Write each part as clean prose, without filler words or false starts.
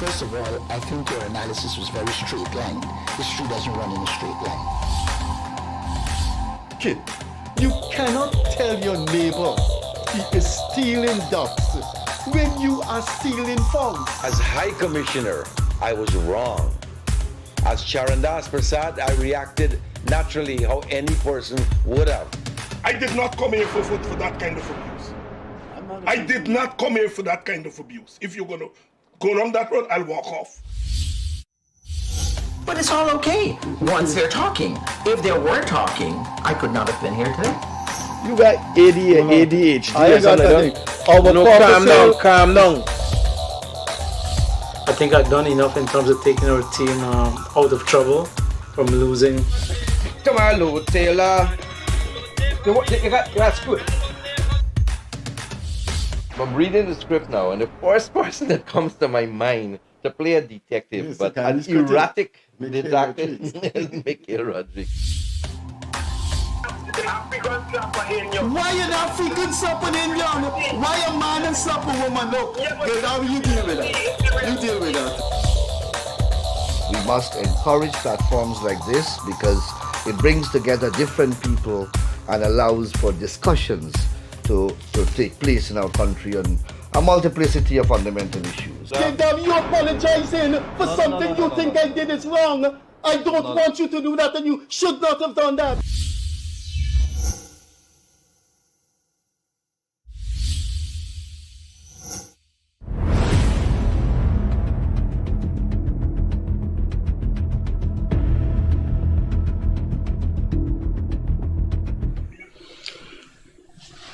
First of all, I think your analysis was very straight line. History doesn't run in a straight line. Kid, you cannot tell your neighbor he is stealing ducks when you are stealing frogs. As High Commissioner, I was wrong. As Charandas Prasad, I reacted naturally how any person would have. I did not come here for that kind of abuse. I did not come here for that kind of abuse. If you're going to go down that road, I'll walk off. But it's all okay once they're talking. If they were talking, I could not have been here today. You got ADHD. I got that. Calm down. I think I've done enough in terms of taking our team out of trouble from losing. Come on, Lou Taylor. That's good. I'm reading the script now, and the first person that comes to my mind to play a detective, Yes, but the an kind of erratic Mikhail detective Rodriguez. is Mikhail Rodriguez. Why an African slap an Indian? Why a man and slap a woman? No, Gildarie, you deal with that. You deal with that. We must encourage platforms like this because it brings together different people and allows for discussions to take place in our country on a multiplicity of fundamental issues. Gildarie, you apologizing for something you think I did is wrong. I don't want you to do that, and you should not have done that.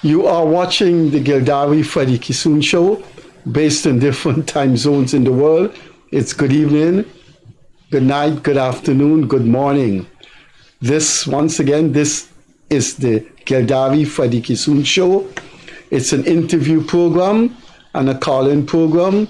You are watching the Gildarie Freddie Kissoon show, based in different time zones in the world. It's good evening, good night, good afternoon, good morning. Once again, this is the Gildarie Freddie Kissoon show. It's an interview program and a call-in program,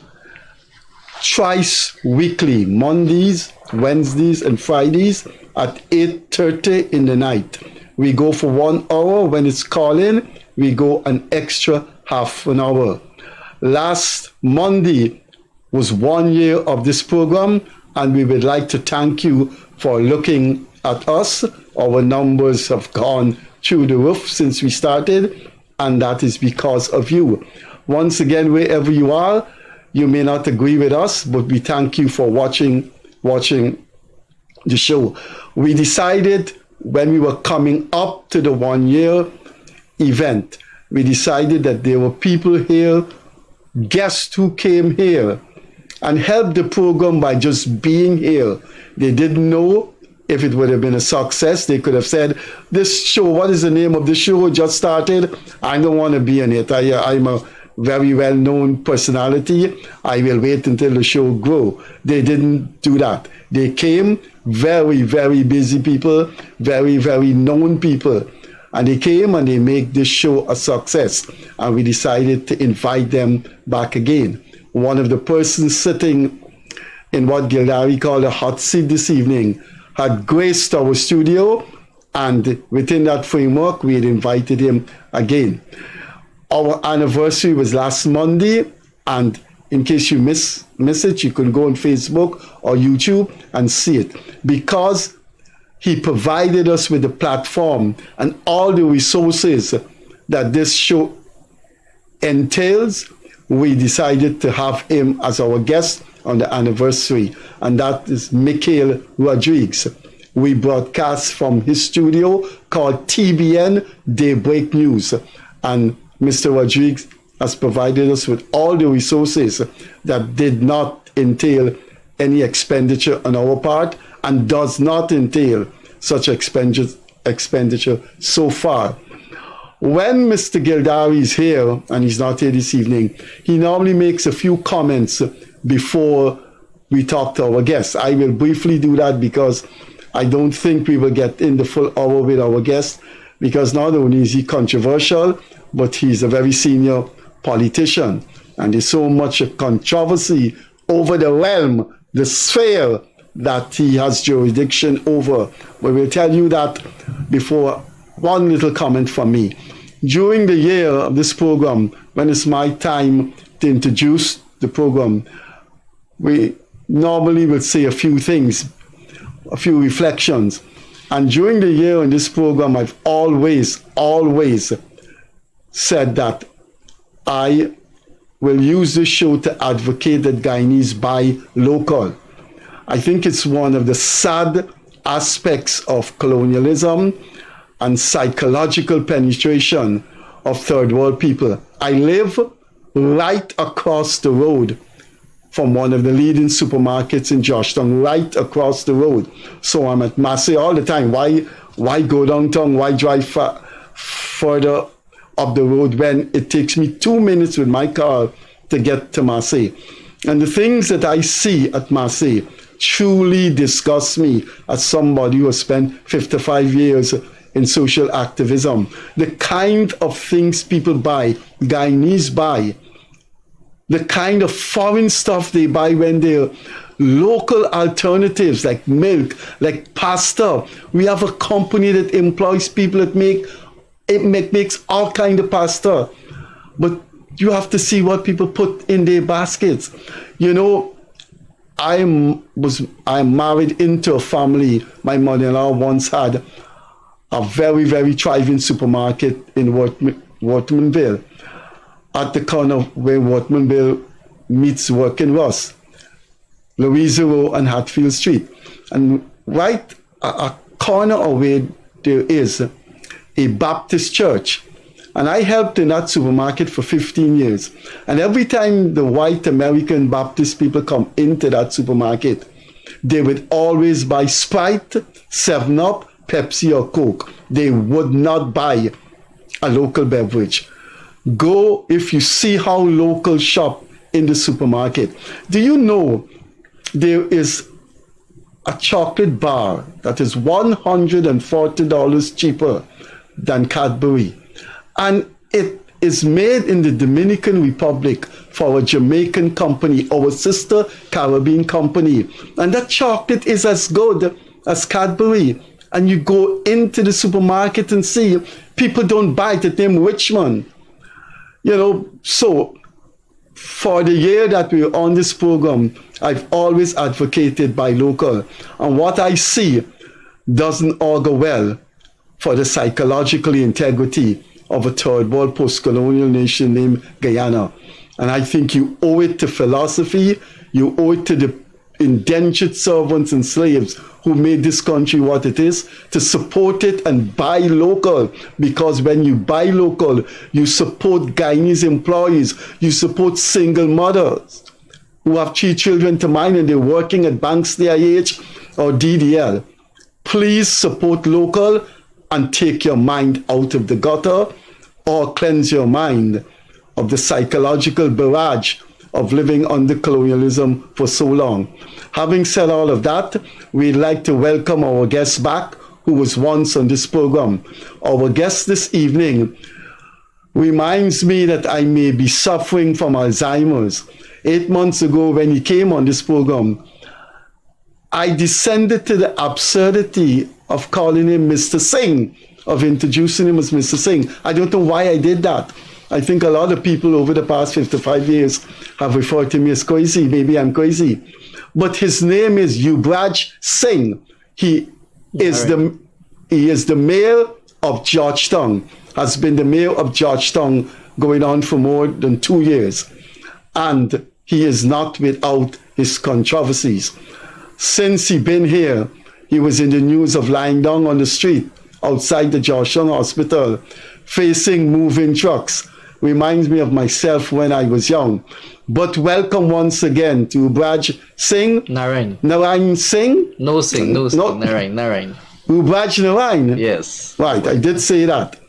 twice weekly, Mondays, Wednesdays, and Fridays at 8:30 in the night. We go for 1 hour. When it's call-in, we go an extra half an hour. Last Monday was 1 year of this program, and we would like to thank you for looking at us. Our numbers have gone through the roof since we started, and that is because of you. Once again, wherever you are, you may not agree with us, but we thank you for watching the show. We decided when we were coming up to the 1 year event, we decided that there were people here, guests who came here and helped the program by just being here. They didn't know if it would have been a success. They could have said, this show, what is the name of the show? Just started. I don't want to be in it. I'm a very well-known personality. I will wait until the show grow. They didn't do that. They came, very, very busy people, very, very known people. And they came and they make this show a success. And we decided to invite them back again. One of the persons sitting in what Gildarie called a hot seat this evening had graced our studio, and within that framework, we had invited him again. Our anniversary was last Monday, and in case you miss it, you can go on Facebook or YouTube and see it. Because he provided us with the platform and all the resources that this show entails, we decided to have him as our guest on the anniversary, and that is Mikhail Rodriguez. We broadcast from his studio called TBN Daybreak News, and Mr. Rodriguez has provided us with all the resources that did not entail any expenditure on our part and does not entail such expenditure so far. When Mr. Gildarie is here, and he's not here this evening, he normally makes a few comments before we talk to our guests. I will briefly do that because I don't think we will get in the full hour with our guest, because not only is he controversial, but he's a very senior politician. And there's so much controversy over the realm, the sphere that he has jurisdiction over. But we'll tell you that before. One little comment from me. During the year of this program, when it's my time to introduce the program, we normally will say a few things, a few reflections. And during the year in this program, I've always said that I will use this show to advocate that Guyanese buy local. I think it's one of the sad aspects of colonialism and psychological penetration of third world people. I live right across the road from one of the leading supermarkets in Georgetown, right across the road. So I'm at Massey all the time. Why go downtown? Why drive further up the road when it takes me 2 minutes with my car to get to Massey? And the things that I see at Massey truly disgust me as somebody who has spent 55 years in social activism. The kind of things people buy, Guyanese buy, the kind of foreign stuff they buy when they're local alternatives like milk, like pasta. We have a company that employs people that makes all kind of pasta. But you have to see what people put in their baskets. You know, I'm married into a family. My mother-in-law once had a very, very thriving supermarket in Wortmanville, at the corner where Wortmanville meets Working Ross, Louisa Row and Hatfield Street. And right a corner away there is a Baptist church. And I helped in that supermarket for 15 years. And every time the white American Baptist people come into that supermarket, they would always buy Sprite, 7-Up, Pepsi or Coke. They would not buy a local beverage. Go if you see how local shop in the supermarket. Do you know there is a chocolate bar that is $140 cheaper than Cadbury? And it is made in the Dominican Republic for a Jamaican company, our sister Caribbean company. And that chocolate is as good as Cadbury. And you go into the supermarket and see people don't buy it. It's named Richmond. You know, so for the year that we're on this program, I've always advocated buy local. And what I see doesn't augur well for the psychological integrity of a third world post-colonial nation named Guyana. And I think you owe it to philosophy, you owe it to the indentured servants and slaves who made this country what it is, to support it and buy local. Because when you buy local, you support Guyanese employees, you support single mothers who have 3 children to mind and they're working at Banks DIH or DDL. Please support local and take your mind out of the gutter, or cleanse your mind of the psychological barrage of living under colonialism for so long. Having said all of that, we'd like to welcome our guest back, who was once on this program. Our guest this evening reminds me that I may be suffering from Alzheimer's. 8 months ago, when he came on this program, I descended to the absurdity of calling him Mr. Singh, of introducing him as Mr. Singh. I don't know why I did that. I think a lot of people over the past 55 years have referred to me as crazy. Maybe I'm crazy. But his name is Ubraj Singh. He is the mayor of Georgetown, has been the mayor of Georgetown going on for more than 2 years. And he is not without his controversies. Since he been here, he was in the news of lying down on the street outside the Georgetown Hospital, facing moving trucks. Reminds me of myself when I was young. But welcome once again to Ubraj Singh. Narine. Narine Singh? No Singh. Narine. Ubraj Narine? Yes. Right, I did say that.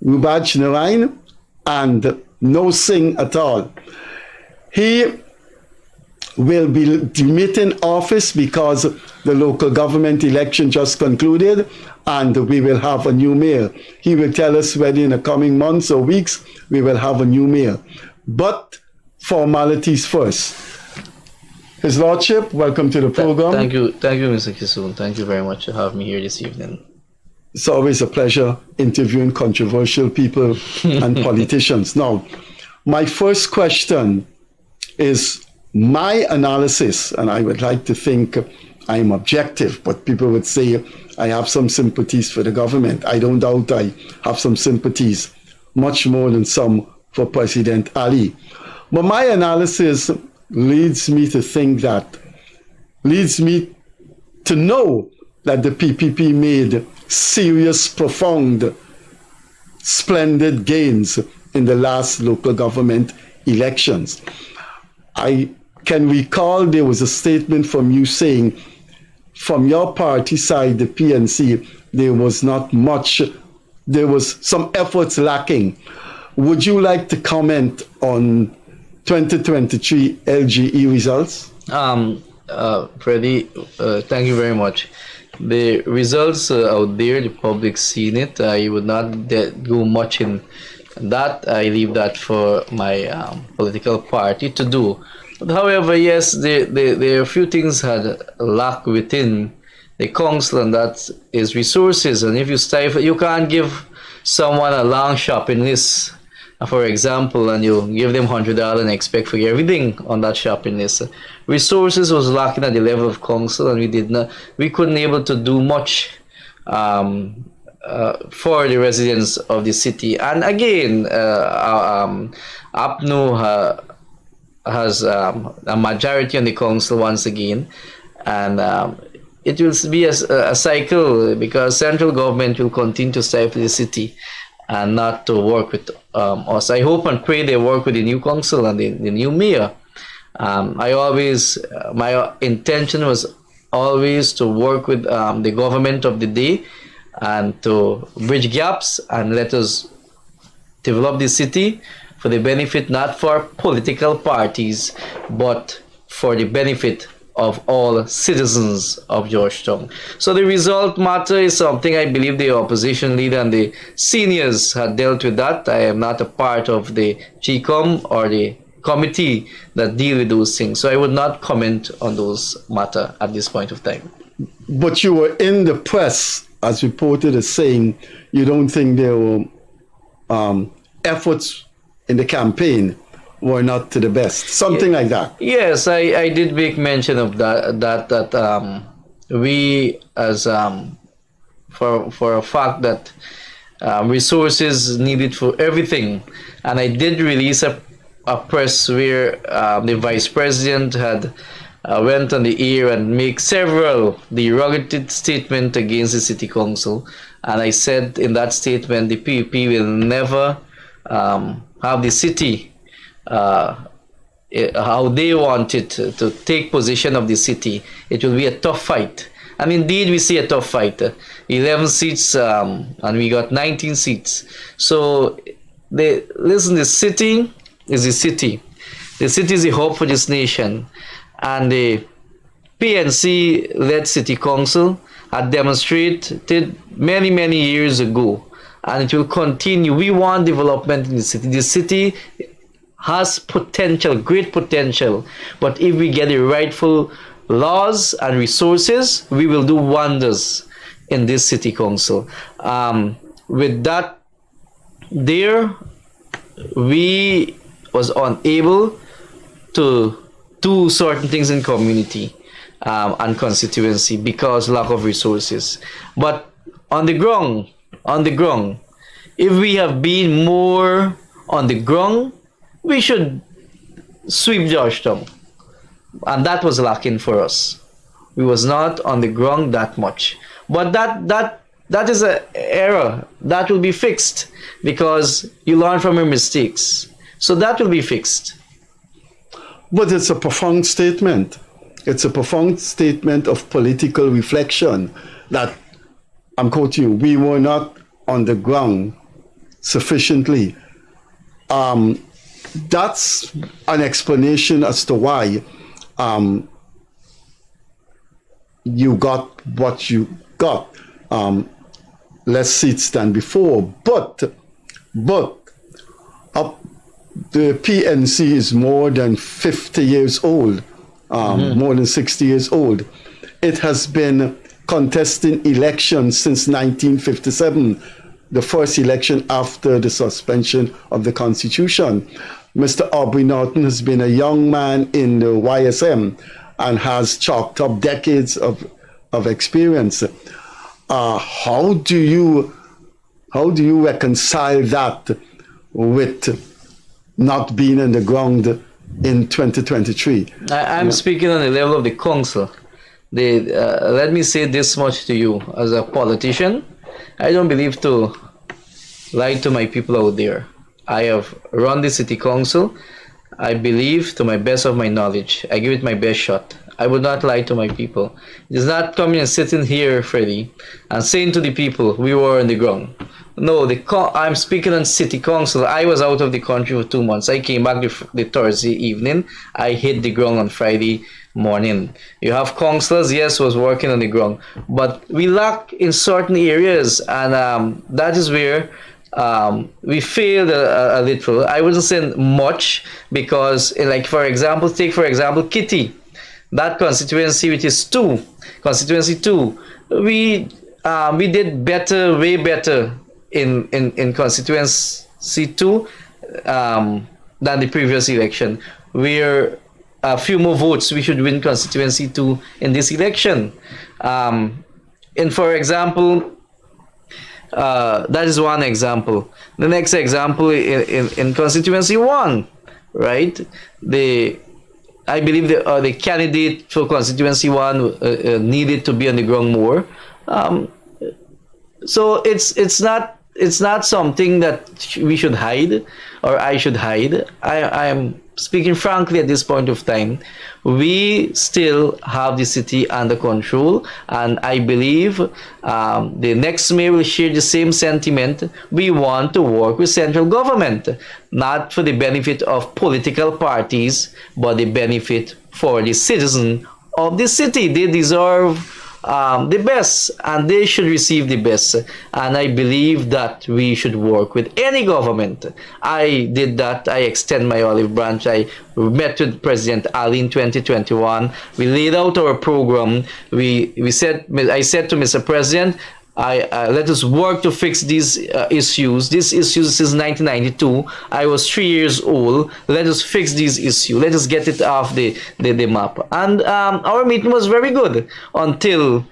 Ubraj Narine and no Singh at all. He will be demitting office because the local government election just concluded and we will have a new mayor. He will tell us whether in the coming months or weeks we will have a new mayor. But formalities first. His Lordship, welcome to the program. Thank you, Mr. Kissoon. Thank you very much for having me here this evening. It's always a pleasure interviewing controversial people and politicians. Now, my first question is My analysis, and I would like to think I'm objective, but people would say I have some sympathies for the government. I don't doubt I have some sympathies, much more than some for President Ali. But my analysis leads me to know that the PPP made serious, profound, splendid gains in the last local government elections. I can recall there was a statement from you saying, from your party side, the PNC, there was not much, there was some efforts lacking. Would you like to comment on 2023 LGE results? Freddie, thank you very much. The results out there, the public seen it. I would not go much in that. I leave that for my political party to do. But however, yes, there are a few things had lack within the council, and that is resources. And if you stifle, you can't give someone a long shopping list, for example, and you give them $100 and expect for everything on that shopping list. Resources was lacking at the level of council, and we couldn't able to do much for the residents of the city. And again, APNU has a majority on the council once again, and it will be a cycle, because central government will continue to stifle the city and not to work with us. I hope and pray they work with the new council and the new mayor. My intention was always to work with the government of the day and to bridge gaps and let us develop the city for the benefit, not for political parties, but for the benefit of all citizens of Georgetown. So the result matter is something I believe the opposition leader and the seniors had dealt with that. I am not a part of the GCOM or the committee that deal with those things. So I would not comment on those matter at this point of time. But you were in the press as reported as saying you don't think there were efforts in the campaign were not to the best, something like that. Yes, I did make mention of that we as for a fact that resources needed for everything, and I did release a press where the vice president had went on the air and make several derogatory statements against the city council, and I said in that statement the PPP will never have the city how they want it to take possession of the city. It will be a tough fight, and indeed we see a tough fight. 11 seats and we got 19 seats. So the city is the city. The city is the hope for this nation, and the PNC-led city council had demonstrated many years ago, and it will continue. We want development in the city. The city has potential, great potential, but if we get the rightful laws and resources, we will do wonders in this city council. With that there, we was unable to do certain things in community and constituency because lack of resources. But on the ground, if we have been more on the ground, we should sweep Georgetown, and that was lacking for us. We was not on the ground that much, but that is an error that will be fixed because you learn from your mistakes. So that will be fixed. But it's a profound statement. It's a profound statement of political reflection that, I'm quoting you, we were not on the ground sufficiently. That's an explanation as to why you got what you got, less seats than before. But the PNC is more than 50 years old, more than 60 years old. It has been contesting elections since 1957, the first election after the suspension of the Constitution. Mr. Aubrey Norton has been a young man in the YSM and has chalked up decades of experience. How do you reconcile that with not being on the ground in 2023? I'm speaking on the level of the council. Let me say this much to you. As a politician, I don't believe to lie to my people out there. I have run the city council. I believe, to my best of my knowledge, I give it my best shot. I would not lie to my people. It is not coming and sitting here, Freddie, and saying to the people, we were on the ground. No, I'm speaking on city council. I was out of the country for 2 months. I came back the Thursday evening. I hit the ground on Friday morning. You have councillors, yes, was working on the ground, but we lack in certain areas, and that is where we failed a little. I wouldn't say much because, like for example, Kitty, that constituency, which is constituency 2, we did better, way better in constituency 2 than the previous election. We're a few more votes, we should win constituency 2 in this election. And for example, that is one example. The next example in constituency 1, right? I believe the candidate for constituency 1 needed to be on the ground more. So it's not something that we should hide, or I should hide. I am speaking frankly at this point of time. We still have the city under control, and I believe the next mayor will share the same sentiment. We want to work with central government, not for the benefit of political parties, but the benefit for the citizen of the city. They deserve the best, and they should receive the best, and I believe that we should work with any government. I did that. I extend my olive branch. I met with President Ali in 2021. We laid out our program. I said to Mr. President, let us work to fix these issues. These issues since 1992. I was 3 years old. Let us fix these issues. Let us get it off the map. And our meeting was very good until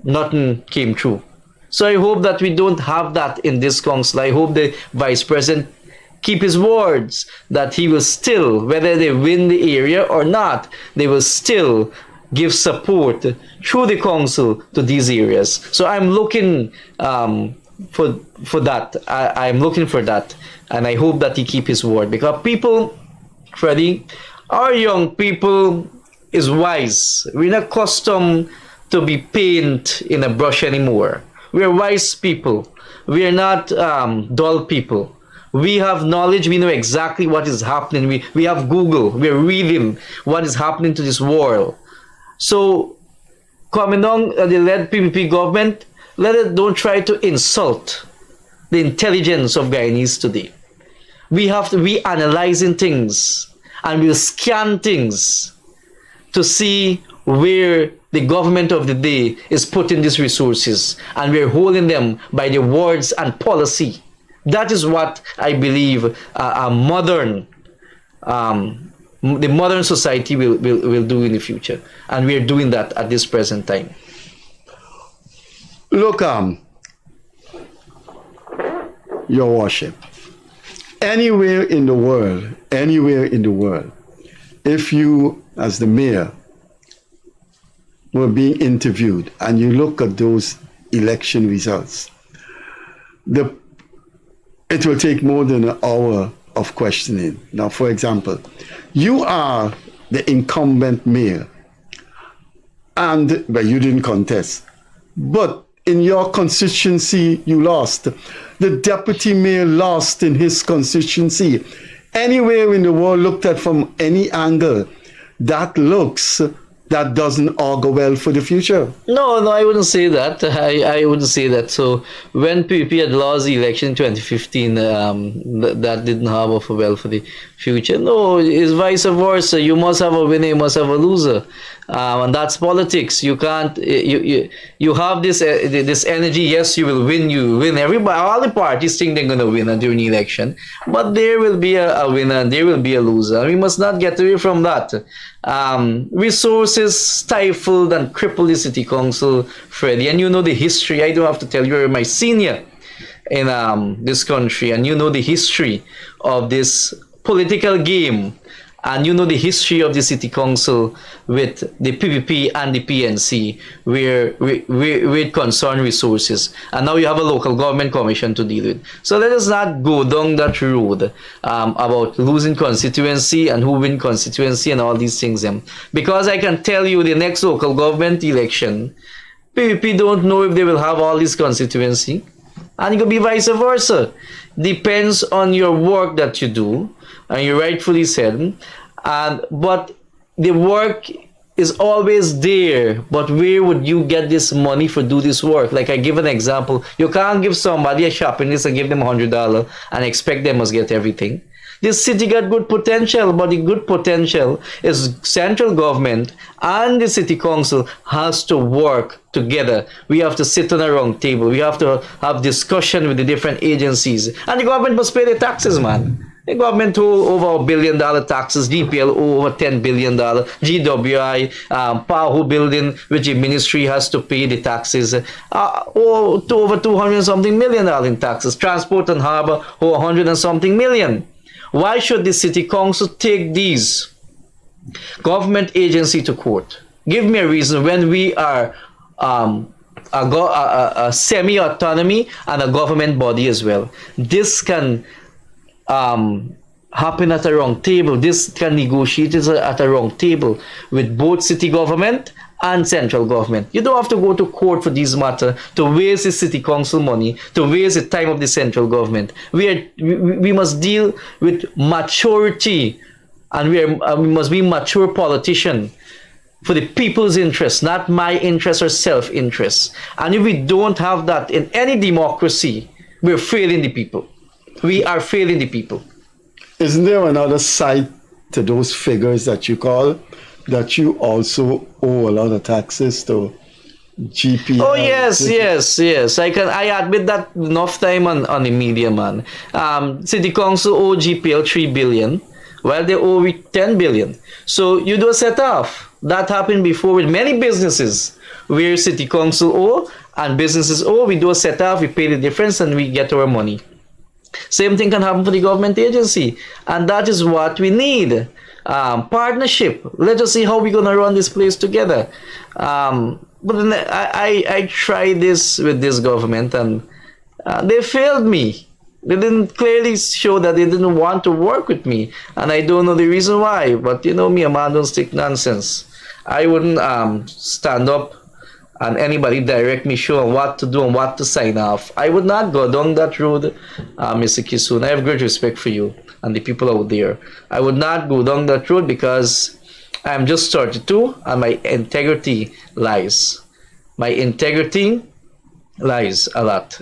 nothing came true. So I hope that we don't have that in this council. I hope the Vice President keep his words that he will still, whether they win the area or not, they will still give support through the council to these areas. So I'm looking for that. I'm looking for that, and I hope that he keep his word, because people, Freddie, our young people is wise. We're not accustomed to be paint in a brush anymore. We're wise people. We are not dull people. We have knowledge. We know exactly what is happening. We have Google. We're reading what is happening to this world. So, coming on the led PPP government, don't try to insult the intelligence of Guyanese today. We have to be analyzing things, and we'll scan things to see where the government of the day is putting these resources, and we're holding them by the words and policy. That is what I believe the modern society will do in the future, and we are doing that at this present time. Look, Your Worship, anywhere in the world, if you, as the mayor, were being interviewed and you look at those election results, it will take more than an hour of questioning. Now, for example, you are the incumbent mayor, but you didn't contest. But in your constituency, you lost. The deputy mayor lost in his constituency. Anywhere in the world looked at from any angle, that looks that doesn't augur well for the future. No, I wouldn't say that. I wouldn't say that. So when PPP had lost the election in 2015, that didn't harbor for well for the future. No, it's vice versa. You must have a winner, you must have a loser, and that's politics. You can't. You have this energy. Yes, you will win. You win. Everybody, all the parties think they're going to win during the election, but there will be a winner and there will be a loser. We must not get away from that. Resources stifled and crippled the city council, Freddie, and you know the history. I don't have to tell you, you're my senior in this country, and you know the history of this political game, and you know the history of the city council with the PPP and the PNC, where it concern resources, and now you have a local government commission to deal with. So let us not go down that road about losing constituency and who win constituency and all these things, because I can tell you the next local government election, PPP don't know if they will have all this constituency, and it could be vice versa. Depends on your work that you do, and you rightfully said, but the work is always there, but where would you get this money for do this work? Like I give an example, you can't give somebody a shopping list and give them $100 and expect them must get everything. This city got good potential, but the good potential is central government and the city council has to work together. We have to sit on a round table. We have to have discussion with the different agencies. And the government must pay the taxes, man. The government owe over $1 billion taxes, DPL owe over $10 billion, GWI, Pahu building, which the ministry has to pay the taxes, owe to over 200 something million in taxes. Transport and Harbour owe 100 and something million. Why should the city council take these government agency to court? Give me a reason when we are a semi-autonomy and a government body as well. This can happen at a round table. This can negotiate at a round table with both city government and central government. You don't have to go to court for this matter, to waste the city council money, to waste the time of the central government. We must deal with maturity, and we must be mature politician for the people's interest, not my interest or self-interest. And if we don't have that in any democracy, we're failing the people. We are failing the people. Isn't there another side to those figures that you call, that you also owe a lot of taxes to GP? Oh yes. I admit that enough time on the media, man. City council owe GPL 3 billion, while they owe it 10 billion. So you do a set off. That happened before with many businesses, where city council owe and businesses owe. We do a set off, we pay the difference, and we get our money. Same thing can happen for the government agency, and that is what we need. Partnership. Let us see how we're gonna run this place together. But then I tried this with this government, and they failed me. They didn't clearly show that they didn't want to work with me, and I don't know the reason why. But you know me, a man don't stick nonsense. I wouldn't stand up and anybody direct me sure what to do and what to sign off. I would not go down that road, Mr. Kissoon. I have great respect for you and the people out there. I would not go down that road because I'm just 32 and my integrity lies. My integrity lies a lot.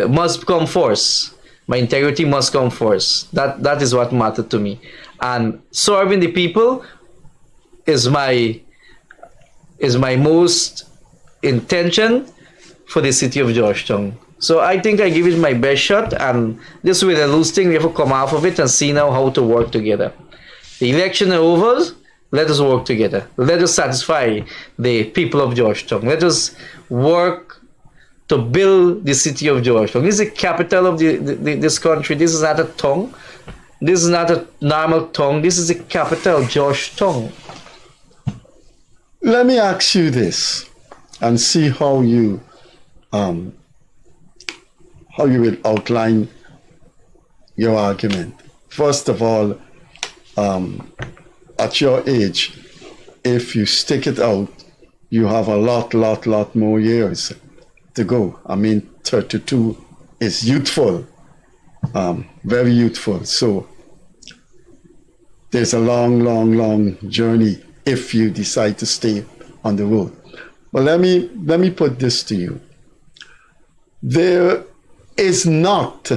Must come first. My integrity must come first. That is what matters to me. And serving the people is my most intention for the city of Georgetown. So I think I give it my best shot, and this will a loose thing. We have to come off of it and see now how to work together. The election is over. Let us work together. Let us satisfy the people of Georgetown. Let us work to build the city of Georgetown. This is the capital of this country. This is not a tongue. This is not a normal tongue. This is the capital, Georgetown. Let me ask you this and see how you will outline your argument. First of all, at your age, if you stick it out, you have a lot more years to go. I mean, 32 is youthful, very youthful. So there's a long, long, long journey if you decide to stay on the road. But let me put this to you. There is not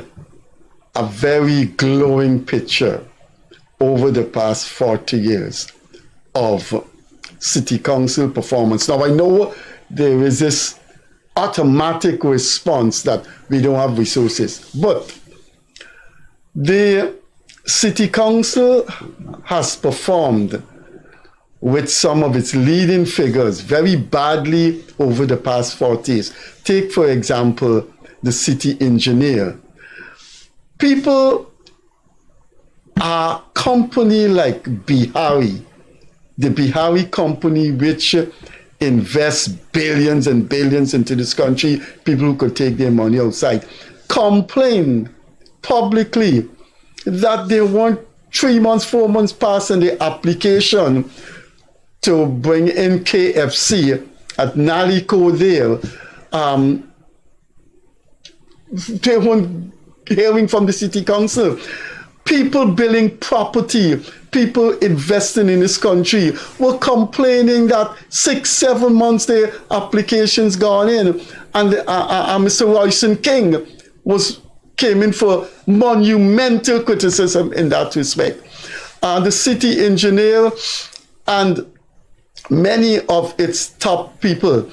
a very glowing picture over the past 40 years of city council performance. Now, I know there is this automatic response that we don't have resources, but the city council has performed with some of its leading figures very badly over the past 40 years. Take, for example, the city engineer. People, a company like Bihari, the Bihari company which invests billions and billions into this country, people who could take their money outside, complained publicly that they weren't 3 months, 4 months past in the application to bring in KFC at Naliko there. They weren't hearing from the city council. People building property, people investing in this country were complaining that 6, 7 months their applications gone in, and Mr. Royson King came in for monumental criticism in that respect. The city engineer and many of its top people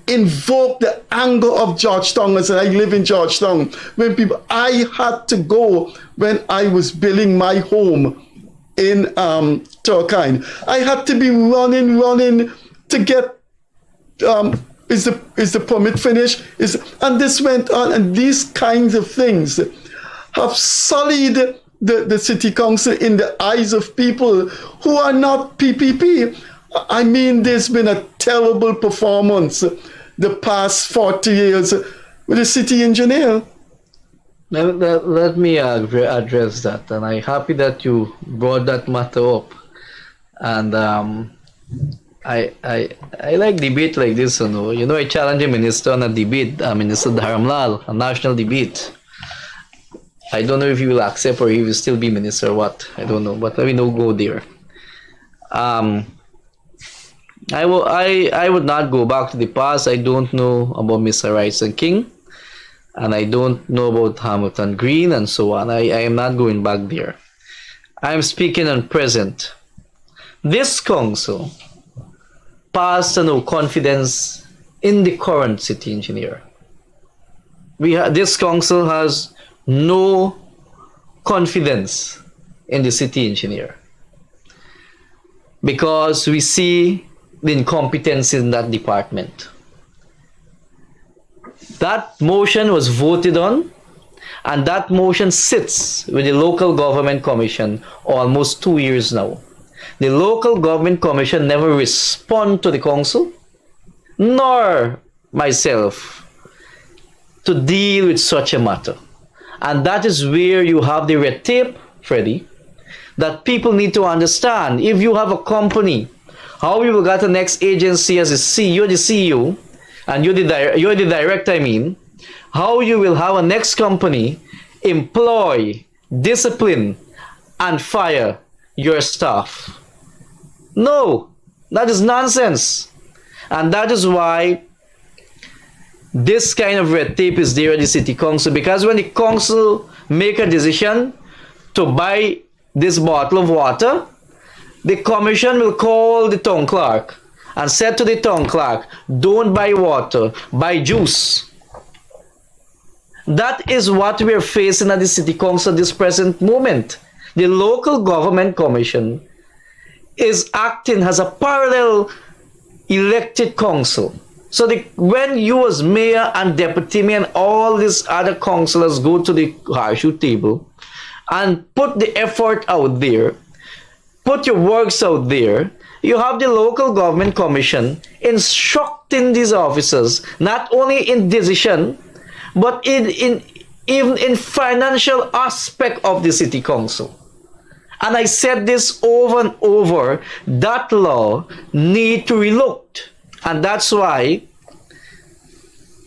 invoked the anger of Georgetowners, and I live in Georgetown. I had to go when I was building my home in Turkine. I had to be running to get is the permit finished? And this went on, and these kinds of things have sullied the city council in the eyes of people who are not PPP. I mean, there's been a terrible performance the past 40 years with the city engineer. Let me address that, and I'm happy that you brought that matter up. And I like debate like this, you know. I challenge a minister on a debate, Minister Dharamlal, a national debate. I don't know if he will accept or he will still be minister or what. I don't know, but let me not go there. I would not go back to the past. I don't know about Mr. Royson King, and I don't know about Hamilton Green and so on. I am not going back there. I am speaking on present. This council passed no confidence in the current city engineer. This council has no confidence in the city engineer because we see the incompetence in that department. That motion was voted on, and that motion sits with the Local Government Commission almost 2 years now. The Local Government Commission never respond to the council, nor myself, to deal with such a matter. And that is where you have the red tape, Freddie, that people need to understand. If you have a company, how you will get the next agency as a CEO, the CEO, and you're the director, how you will have a next company employ, discipline, and fire your staff. No, that is nonsense. And that is why this kind of red tape is there at the city council, because when the council make a decision to buy this bottle of water, the commission will call the town clerk and said to the town clerk, don't buy water, buy juice. That is what we are facing at the city council at this present moment. The Local Government Commission is acting as a parallel elected council. So when you as mayor and deputy mayor and all these other councillors go to the horseshoe table and put the effort out there, put your works out there, you have the Local Government Commission instructing these officers, not only in decision, but even in financial aspect of the city council. And I said this over and over, that law need to be looked. And that's why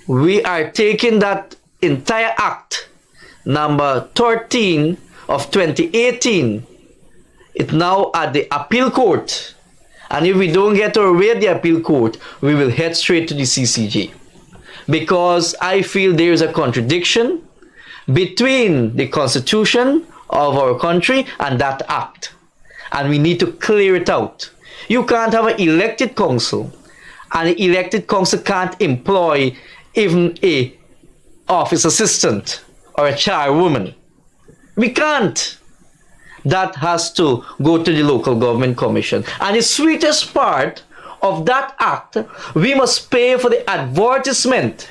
we are taking that entire act number 13 of 2018. It's now at the appeal court. And if we don't get our way at the appeal court, we will head straight to the CCJ. Because I feel there is a contradiction between the constitution of our country and that act. And we need to clear it out. You can't have an elected council, and the elected council can't employ even a office assistant or a chairwoman. We can't. That has to go to the local government commission. And the sweetest part of that act, we must pay for the advertisement.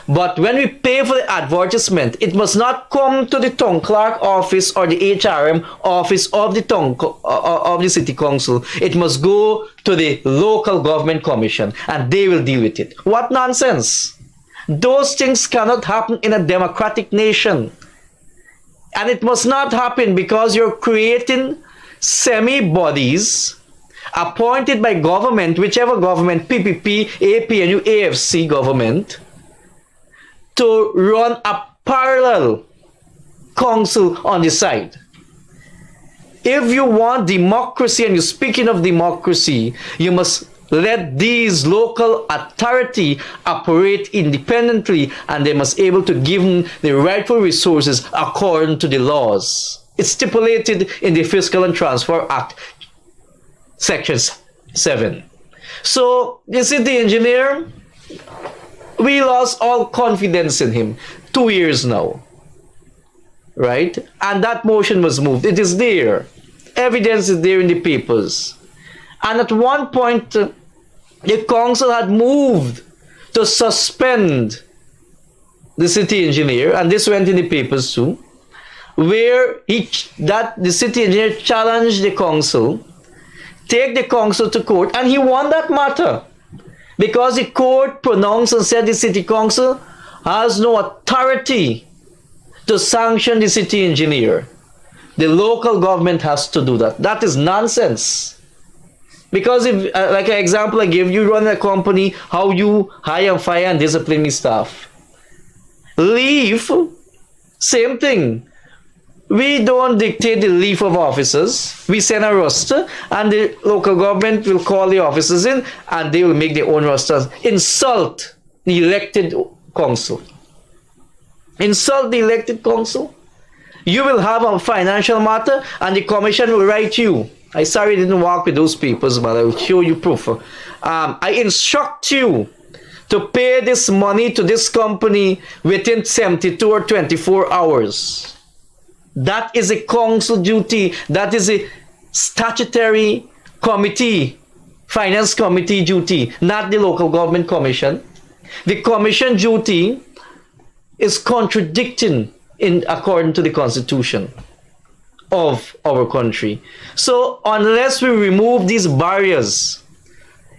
But when we pay for the advertisement, it must not come to the town clerk office or the HRM office of the city council. It must go to the local government commission, and they will deal with it. What nonsense! Those things cannot happen in a democratic nation. And it must not happen because you're creating semi-bodies appointed by government, whichever government, PPP, APNU, AFC government, to run a parallel council on the side. If you want democracy, and you're speaking of democracy, you must let these local authority operate independently, and they must be able to give them the rightful resources according to the laws. It's stipulated in the Fiscal and Transfer Act, Section 7. So, you see, the engineer, we lost all confidence in him 2 years now. Right? And that motion was moved. It is there. Evidence is there in the papers. And at one point, the council had moved to suspend the city engineer, and this went in the papers too, where the city engineer challenged the council, take the council to court, and he won that matter. Because the court pronounced and said the city council has no authority to sanction the city engineer. The local government has to do that. That is nonsense. Because if, like an example I give, you run a company, how you hire and fire and discipline staff. Leave, same thing. We don't dictate the leave of officers. We send a roster, and the local government will call the officers in, and they will make their own rosters. Insult the elected council. Insult the elected council. You will have a financial matter, and the commission will write you. I sorry I didn't work with those papers, but I will show you proof. I instruct you to pay this money to this company within 72 or 24 hours. That is a council duty. That is a statutory committee, finance committee duty, not the local government commission. The commission duty is contradicting according to the constitution of our country. So unless we remove these barriers,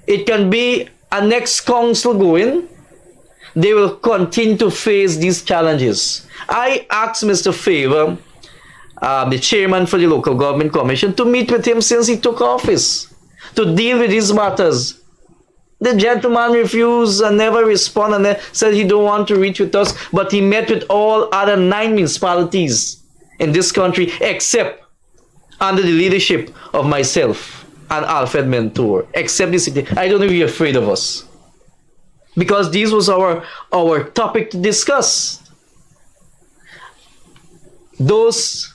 it can be a next council going, they will continue to face these challenges. I asked Mr. Favor, the chairman for the local government commission, to meet with him since he took office, to deal with these matters. The gentleman refused and never responded and said he don't want to reach with us, but he met with all other 9 municipalities in this country except under the leadership of myself and Alfred Mentor, except the city. I don't know if you're afraid of us, because this was our topic to discuss. Those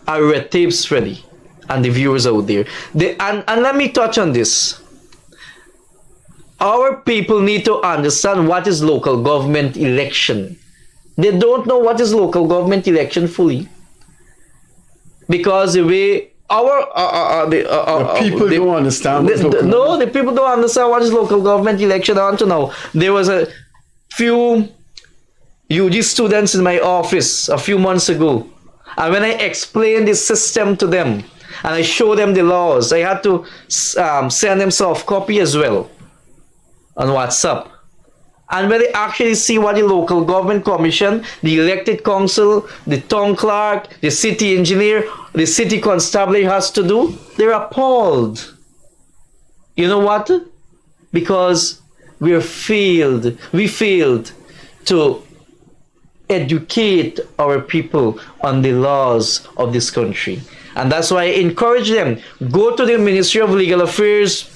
are red tapes, Freddie, and the viewers out there. And let me touch on this. Our people need to understand what is local government election. They don't know what is local government election fully, because the way the people don't understand. The people don't understand what is local government election until now. There was a few UG students in my office a few months ago, and when I explained the system to them and I showed them the laws, I had to send them soft copy as well on WhatsApp. And when they actually see what the local government commission, the elected council, the town clerk, the city engineer, the city constabulary has to do, they're appalled. You know what? Because we failed to educate our people on the laws of this country. And that's why I encourage them, go to the Ministry of Legal Affairs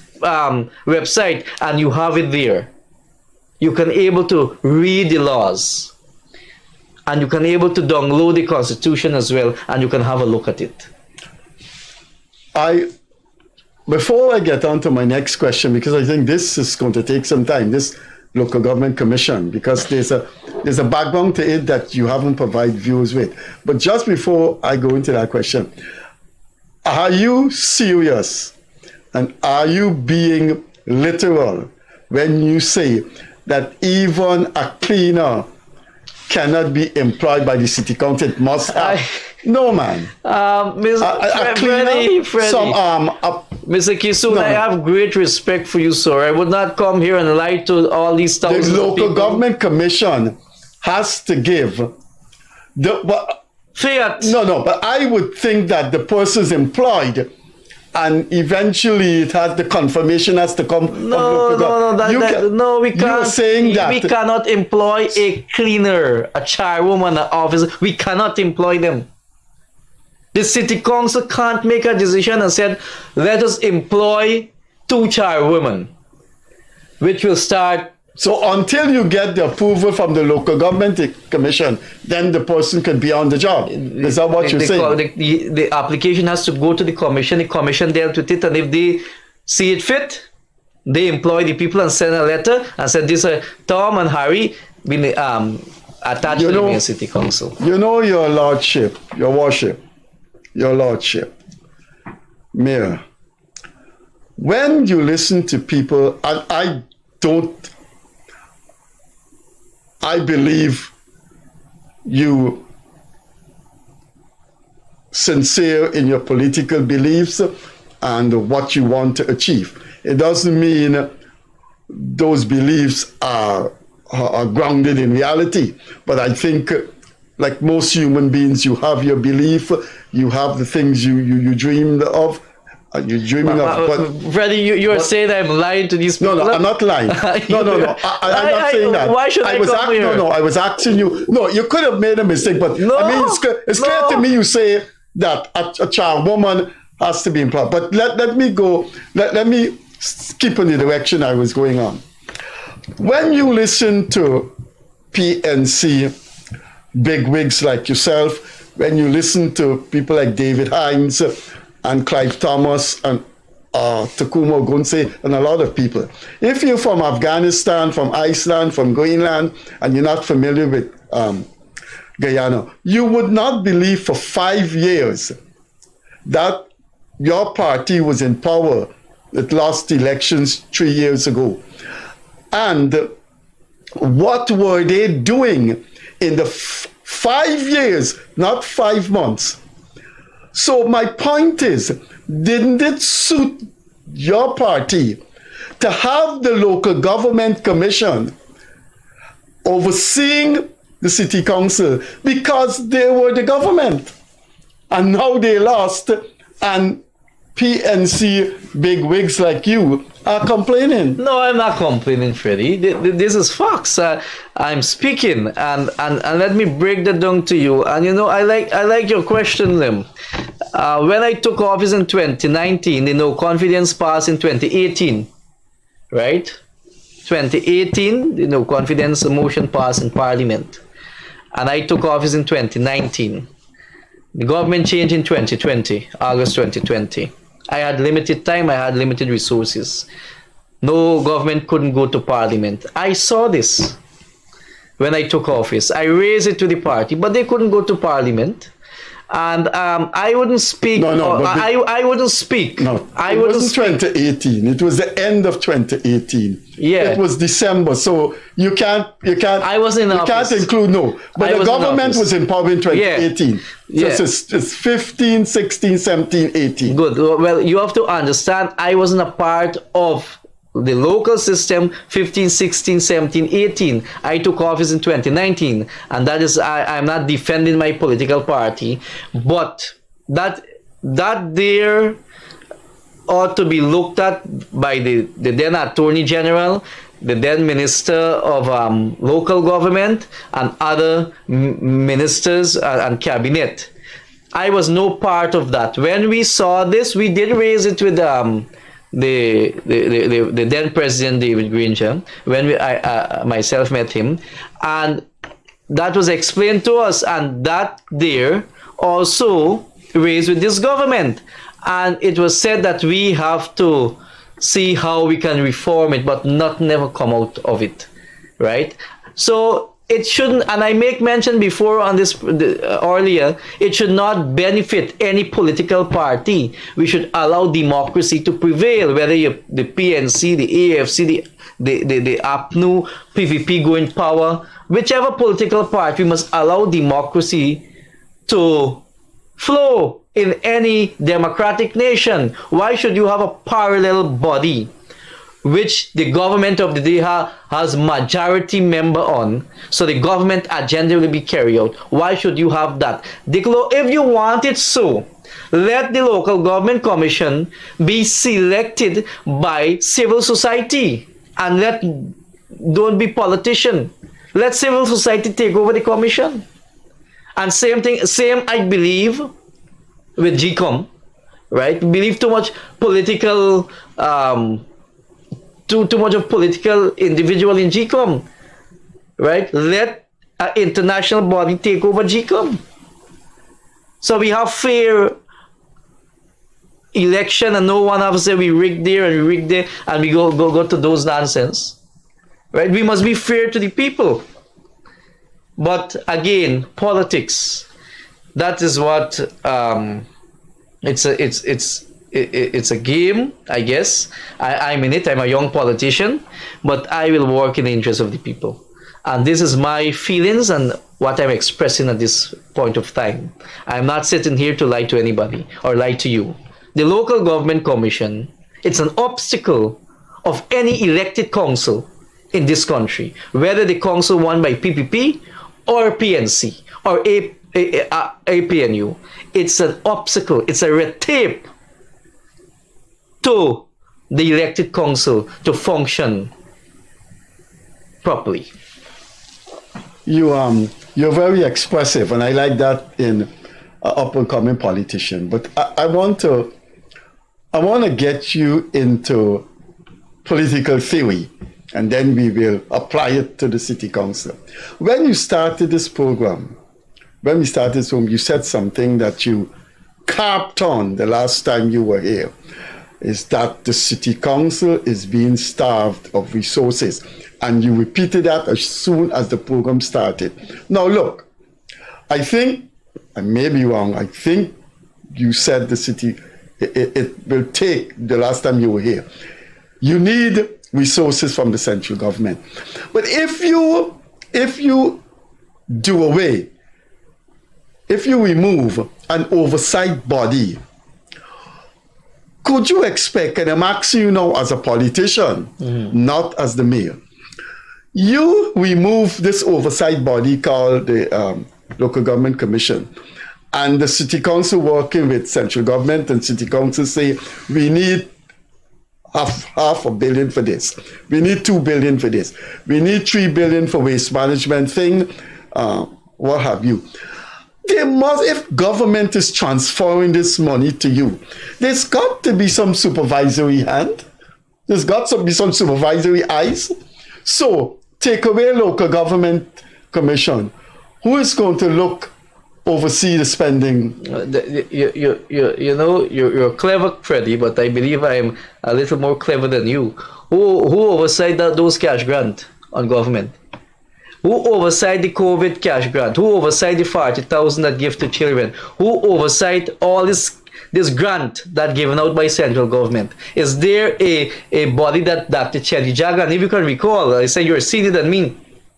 website, and you have it there. You can able to read the laws, and you can able to download the Constitution as well, and you can have a look at it. Before I get on to my next question, because I think this is going to take some time, this local government commission, because there's a background to it that you haven't provided views with. But just before I go into that question, are you serious and are you being literal when you say that even a cleaner cannot be employed by the city council? It must have. No, man. Freddie, Mr. Kissoon, No. I have great respect for you, sir. I would not come here and lie to all these thousands The of people. local government commission has to give Fiat. No, but I would think that the person's employed, and eventually it has the confirmation has to come from local government. No, we can't. You're saying that we cannot employ a cleaner, a chairwoman, an officer. We cannot employ them. The city council can't make a decision and said, let us employ 2 chairwomen, which will start. So until you get the approval from the local government commission, then the person can be on the job. Is that what you're saying? The application has to go to the commission. The commission dealt with it, and if they see it fit, they employ the people and send a letter and said, this Tom and Harry been attached to the main city council. You know, your lordship, your worship, your lordship, mayor, when you listen to people, and I believe you sincere in your political beliefs and what you want to achieve. It doesn't mean those beliefs are grounded in reality, but I think like most human beings, you have your belief, you have the things you dreamed of, you're dreaming of. But Freddie, you're saying I'm lying to these people? No, I'm not lying. No. I'm not saying that. Why should I come here? No, I was asking you. No, you could have made a mistake, but no, I mean, it's clear to me you say that a chairwoman has to be employed. But let me go. Let me keep in the direction I was going on. When you listen to PNC bigwigs like yourself, when you listen to people like David Hines and Clive Thomas and Takuma Gunse and a lot of people, if you're from Afghanistan, from Iceland, from Greenland, and you're not familiar with Guyana, you would not believe for 5 years that your party was in power. It lost elections 3 years ago. And what were they doing in the 5 years, not 5 months? So my point is, didn't it suit your party to have the local government commission overseeing the city council because they were the government? And now they lost, and PNC bigwigs like you are complaining. No, I'm not complaining, Freddie. This is facts. I'm speaking, and let me break that down to you. And you know, I like your question, Lim. When I took office in 2019, the no confidence passed in 2018, right? 2018, the no confidence motion passed in Parliament, and I took office in 2019. The government changed in 2020, August 2020. I had limited time, I had limited resources. No government couldn't go to Parliament. I saw this when I took office. I raised it to the party, but they couldn't go to Parliament. And I wouldn't speak. I wouldn't speak. No, it wasn't 2018. It was the end of 2018. Yeah, it was December. So you can't. I was in office. You can't include no. But the government was in power in 2018. Yeah. So it's 15, 16, 17, 18. Good. Well, you have to understand. I wasn't a part of the local system 15, 16, 17, 18. I took office in 2019, and that is, I'm not defending my political party, but that there ought to be looked at by the then Attorney General the then Minister of Local Government, and other ministers and cabinet. I was no part of that. When we saw this, we did raise it with the then President David Granger, when I myself met him, and that was explained to us, and that there also raised with this government, and it was said that we have to see how we can reform it, but not never come out of it, right? So it shouldn't, and I make mention before on this earlier, it should not benefit any political party. We should allow democracy to prevail, whether the PNC, the AFC, the APNU, PVP go in power, whichever political party, we must allow democracy to flow in any democratic nation. Why should you have a parallel body which the government of the day has majority member on, so the government agenda will be carried out? Why should you have that? If you want it so, let the local government commission be selected by civil society, and don't be politician. Let civil society take over the commission. And same I believe with GCOM, right? We believe too much political, too much of political individual in GCOM, right? Let an international body take over GCOM. So we have fair election, and no one have to say we rigged there and we rigged there, and we go to those nonsense, right? We must be fair to the people. But again, politics, that is what it's a game, I guess. I'm in it. I'm a young politician, but I will work in the interest of the people. And this is my feelings and what I'm expressing at this point of time. I'm not sitting here to lie to anybody or lie to you. The local government commission, it's an obstacle of any elected council in this country, whether the council won by PPP or PNC or APNU. It's an obstacle, it's a red tape to the elected council to function properly. You're very expressive, and I like that in an up-and-coming politician. But I want to get you into political theory, and then we will apply it to the city council. When you started this program, you said something that you carped on the last time you were here, is that the city council is being starved of resources. And you repeated that as soon as the program started. Now look, I think, I may be wrong, I think you said the city, it will take, the last time you were here, you need resources from the central government. But if you do away, if you remove an oversight body, could you expect, and I'm asking you now as a politician, not as the mayor, you remove this oversight body called the Local Government Commission, and the city council working with central government, and city council say, we need half $500 million for this, we need $2 billion for this, we need $3 billion for waste management thing, what have you. There must, if government is transferring this money to you, there's got to be some supervisory hand. There's got to be some supervisory eyes. So take away local government commission. Who is going to oversee the spending? You're clever, Freddie, but I believe I'm a little more clever than you. Who oversight those cash grant on government? Who oversight the COVID cash grant? Who oversight the 40,000 that give to children? Who oversight all this grant that given out by central government? Is there a body that Dr. Chetty Jagan, if you can recall, I said you're senior than me,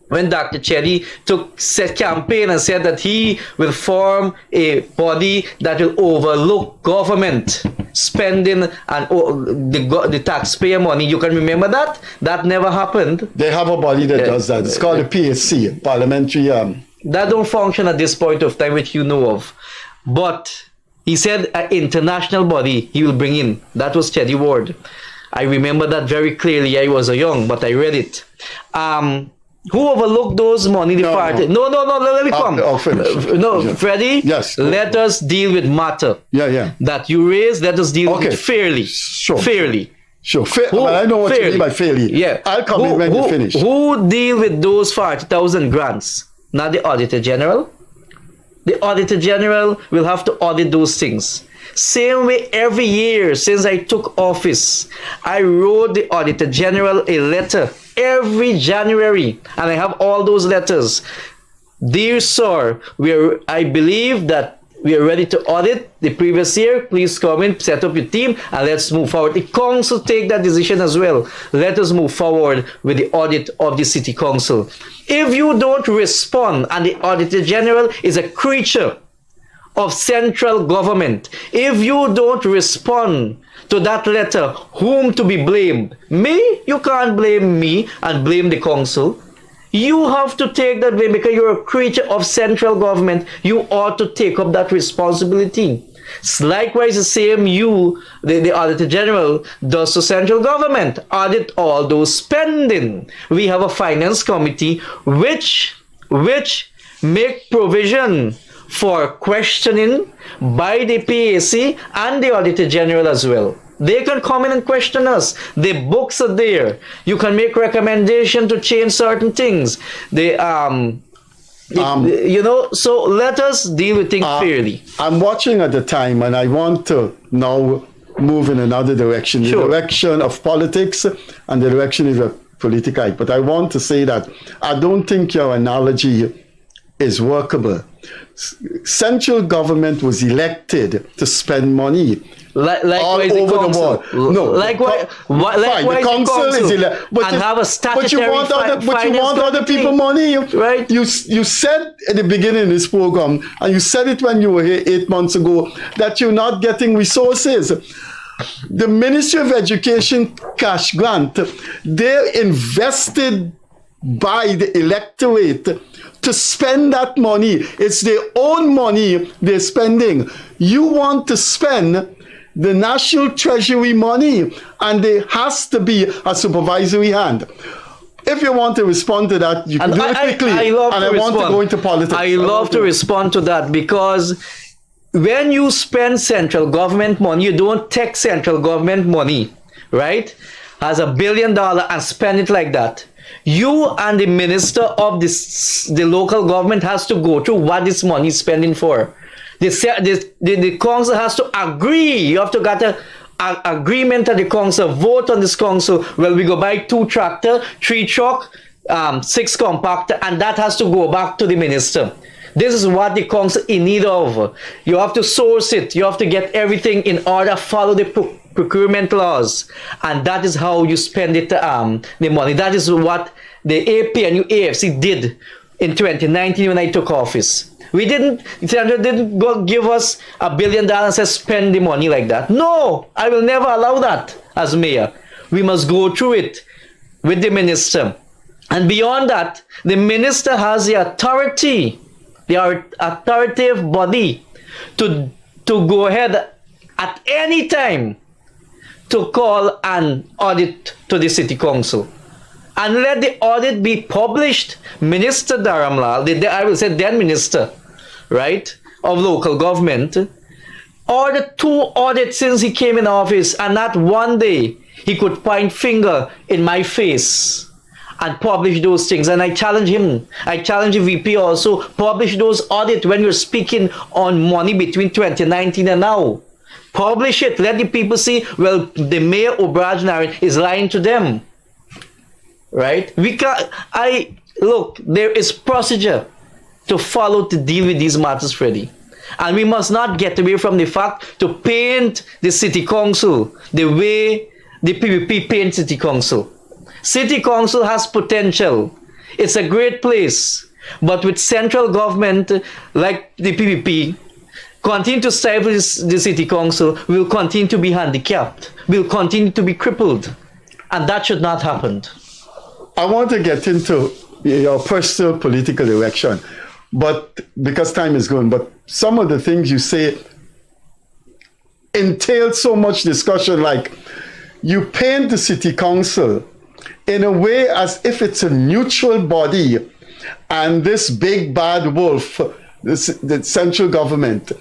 when Dr. Chetty set campaign and said that he will form a body that will overlook government spending and the taxpayer money. You can remember that? That never happened. They have a body that does that. It's called a PSC, Parliamentary. That don't function at this point of time, which you know of. But he said an international body he will bring in. That was Chetty Ward. I remember that very clearly. I was young, but I read it. Who overlooked those money? The party. No. Let me come. I'll finish. No, Freddie. Yes. Let us deal with matter. Yeah. That you raised. Let us deal with it fairly. Sure. Fairly. Sure. But I know what you mean by fairly. Yeah. I'll come in when you finish. Who deal with those 40,000 grants? Not the Auditor General. The Auditor General will have to audit those things. Same way every year since I took office, I wrote the Auditor General a letter every January, and I have all those letters. Dear sir, I believe that we are ready to audit the previous year. Please come in, set up your team, and let's move forward. The council take that decision as well. Let us move forward with the audit of the city council. If you don't respond, and the Auditor General is a creature of central government, if you don't respond to that letter, whom to be blamed? Me? You can't blame me and blame the council. You have to take that blame because you're a creature of central government. You ought to take up that responsibility. Likewise, the same the Auditor General does to central government. Audit all those spending. We have a finance committee which make provision for questioning by the PAC and the Auditor General as well. They can come in and question us. The books are there. You can make recommendation to change certain things. So let us deal with things fairly. I'm watching at the time, and I want to now move in another direction, the direction of politics and the direction of the political. But I want to say that I don't think your analogy is workable. Central government was elected to spend money all over the world. No, likewise the council is elected, and have a statutory but you want other people money, right? You said at the beginning of this program, and you said it when you were here 8 months ago, that you're not getting resources. The Ministry of Education cash grant, they're invested by the electorate to spend that money. It's their own money they're spending. You want to spend the National Treasury money, and there has to be a supervisory hand. If you want to respond to that, you can do it quickly. I want to go into politics. I love to respond to that, because when you spend central government money, you don't take central government money, right, as $1 billion and spend it like that. You and the minister of the local government has to go through what this money is spending for. The council has to agree. You have to get an agreement at the council, vote on this council. Well, we go buy 2 tractor, 3 truck, 6 compactor, and that has to go back to the minister. This is what the council in need of. You have to source it. You have to get everything in order, follow the procurement laws, and that is how you spend it, the money. That is what the APNU AFC did in 2019 when I took office. Senator didn't go give us $1 billion and say spend the money like that. No, I will never allow that as mayor. We must go through it with the minister. And beyond that, the minister has the authority, the authoritative body to go ahead at any time to call an audit to the city council. And let the audit be published. Minister Dharamlal, I will say then minister, right, of local government, ordered 2 audits since he came in office, and not one day he could point finger in my face and publish those things. And I challenge him. I challenge the VP also, publish those audits when you're speaking on money between 2019 and now. Publish it. Let the people see, well, the mayor Ubraj Narine is lying to them. Right? Look, there is procedure to follow to deal with these matters, Freddie. And we must not get away from the fact to paint the city council the way the PPP paints city council. City council has potential. It's a great place. But with central government like the PPP, continue to stifle the city council, will continue to be handicapped, will continue to be crippled. And that should not happen. I want to get into your personal political direction, but because time is going, but some of the things you say entail so much discussion, like you paint the city council in a way as if it's a neutral body, and this big bad wolf, the central government,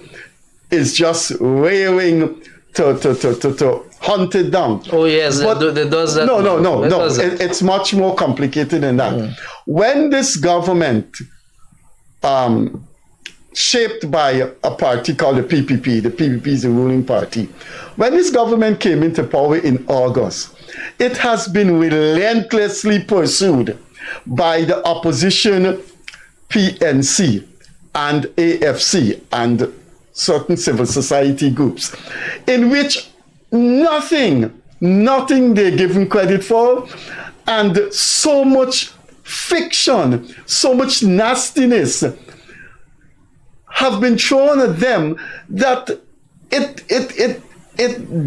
is just raring to hunt it down. Oh yes, But it does that. no. It does that. It's much more complicated than that. When this government, shaped by a party called the PPP is the ruling party. When this government came into power in August, it has been relentlessly pursued by the opposition PNC and AFC and certain civil society groups, in which nothing they're given credit for, and so much fiction, so much nastiness have been thrown at them that it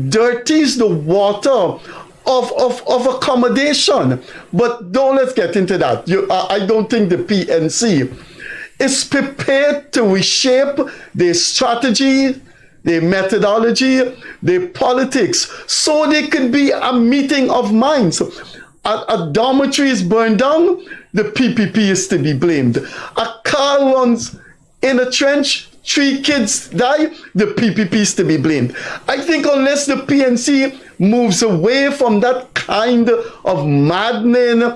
dirties the water of accommodation. But don't let's get into that. I don't think the PNC is prepared to reshape their strategy, their methodology, their politics, so they could be a meeting of minds. A dormitory is burned down, the PPP is to be blamed. A car runs in a trench, 3 kids die, the PPP is to be blamed. I think unless the PNC moves away from that kind of maddening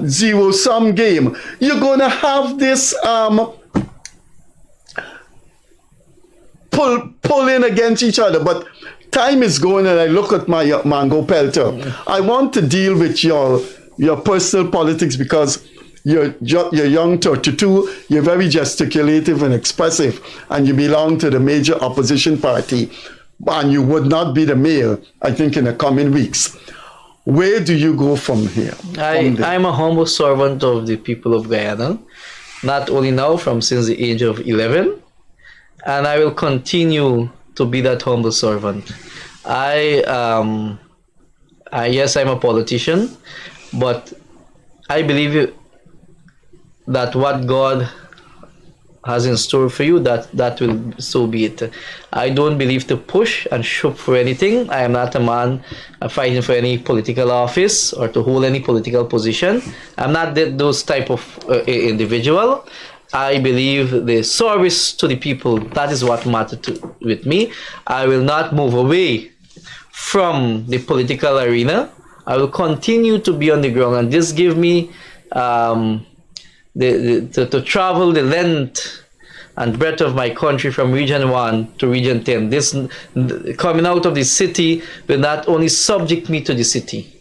zero-sum game, you're going to have this pulling against each other. But time is going, and I look at my Mango Pelter. I want to deal with your personal politics, because you're young, 32, you're very gesticulative and expressive, and you belong to the major opposition party, and you would not be the mayor, I think, in the coming weeks. Where do you go from here? I'm a humble servant of the people of Guyana, not only now, since the age of 11, and I will continue to be that humble servant. Yes, I'm a politician, but I believe that what God has in store for you, that will so be it. I don't believe to push and shove for anything. I am not a man fighting for any political office or to hold any political position. I'm not those type of individual. I believe the service to the people, that is what matters with me. I will not move away from the political arena. I will continue to be on the ground, and this give me to travel the length and breadth of my country from region 1 to region 10. This coming out of the city will not only subject me to the city,